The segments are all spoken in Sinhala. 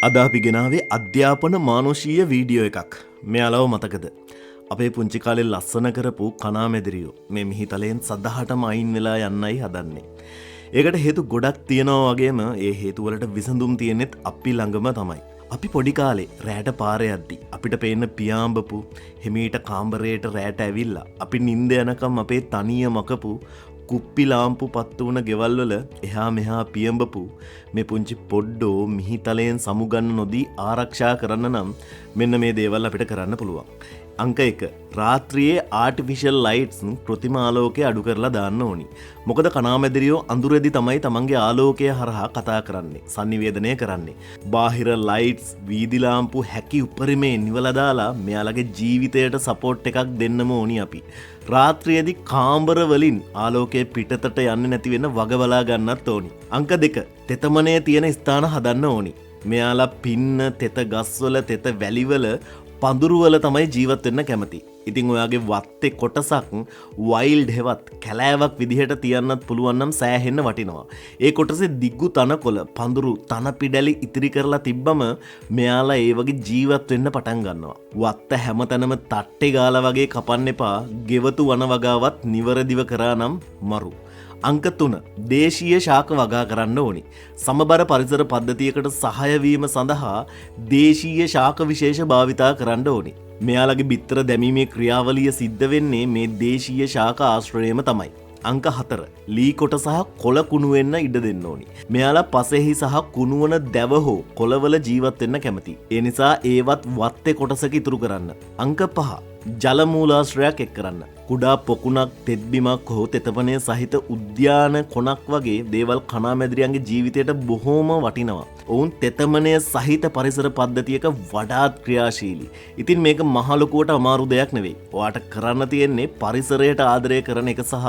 අද අපි ගෙනාවේ අධ්‍යාපන මානුෂීය වීඩියෝ එකක්. මෙයාලව මතකද? අපේ පුංචි කාලේ ලස්සන කරපු කණාමැදිරියෝ මේ මිහිතලෙන් සදහටම අයින් වෙලා යන්නයි හදන්නේ. ඒකට හේතු ගොඩක් තියෙනවා වගේම ඒ හේතු වලට විසඳුම් තියෙනෙත් අපි ළඟම තමයි. අපි පොඩි කාලේ රැට පාරේ යද්දි අපිට පේන පියාඹපු හිමීට කාමරේට රැට ඇවිල්ලා අපි නිින්ද යනකම් අපේ තනිය මකපු කුප්පි ලාම්පු පත්තු වුණ ගෙවල් වල එහා මෙහා පියඹපු මේ පුංචි පොඩ්ඩෝ මිහිතලයෙන් සමුගන්න නොදී ආරක්ෂා කරන්න නම් මෙන්න මේ දේවල් අපිට කරන්න පුළුවන්. අංක 1 රාත්‍රියේ ආටිෆිෂල් ලයිට්ස් කෘත්‍රිම ආලෝකය අඩු කරලා දාන්න ඕනි. මොකද කණාමැදිරියෝ අඳුරේදී තමයි තමන්ගේ ආලෝකය හරහා කතා කරන්නේ, sannivedanaya කරන්නේ. බාහිර ලයිට්ස්, වීදි ලාම්පු හැකි උපරිමේ නිවලා දාලා මෙයාලගේ ජීවිතයට සපෝට් එකක් දෙන්නම ඕනි අපි. රාත්‍රියේදී කාමර වලින් ආලෝකය පිටතට යන්නේ නැති වෙන වග බලා ගන්නත් ඕනි. අංක 2 තෙතමනේ තියෙන ස්ථාන හදන්න ඕනි. මෙයාලා පින්න, තෙත ගස්වල, තෙත වැලිවල පඳුරුවල තමයි ජීවත් වෙන්න කැමති. ඉතින් ඔයාගේ වත්තේ කොටසක් වයිල්ඩ් හෙවත් කැලෑවක් විදිහට තියන්නත් පුළුවන් නම් සෑහෙන්න වටිනවා. ඒ කොටසේ දිග්ගු තනකොළ, පඳුරු, තන පිඩැලි ඉතිරි කරලා තිබ්බම මෙයාලා ඒ වගේ ජීවත් වෙන්න පටන් ගන්නවා. වත්ත හැමතැනම තට්ටේ ගාලා වගේ කපන්න එපා. ගෙවතු වන වගාවත් නිවරදිව කරා නම් මරු. අංක 3 දේශීය ශාක වගා කරන්න ඕනි. සමබර පරිසර පද්ධතියකට සහාය වීම සඳහා දේශීය ශාක විශේෂ භාවිතා කරන්න ඕනි. මෙයාලගේ බිත්තර දැමීමේ ක්‍රියාවලිය සිද්ධ වෙන්නේ මේ දේශීය ශාක ආශ්‍රයයම තමයි. අංක 4 ලී කොට සහ කොළ කුණු වෙන්න ඉඩ දෙන්න ඕනි. මෙයාලා පසෙහි සහ කුණුවන දැව හෝ කොළවල ජීවත් වෙන්න කැමති. ඒ නිසා ඒවත් වත්තේ කොටසක ඉතුරු කරන්න. අංක 5 ජල මූලාශ්‍රයක් එක් කරන්න. කුඩා පොකුණක්, තෙත්බිමක් හෝ තෙතපනය සහිත උද්‍යාන කොනක් වගේ දේවල් කණාමැදිරියන්ගේ ජීවිතයට බොහෝම වටිනවා. ඔවුන් තෙතමනය සහිත පරිසර පද්ධතියක වඩාත් ක්‍රියාශීලී. ඉතින් මේක මහලොකුවට අමාරු දෙයක් නෙවෙයි. ඔයාට කරන්න තියෙන්නේ පරිසරයට ආදරය කරන එක සහ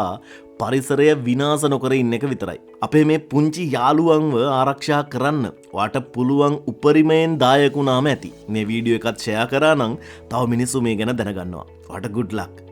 පරිසරය විනාශ නොකර ඉන්න එක විතරයි. අපේ මේ පුංචි යාළුවන්ව ආරක්ෂා කරන්න ඔයාට පුළුවන් උපරිමයෙන් දායක වුණාම ඇති. මේ වීඩියෝ එකත් ෂෙයා කරා නම් තව මිනිස්සු මේ ගැන දැනගන්නවා. ඔයාට good luck.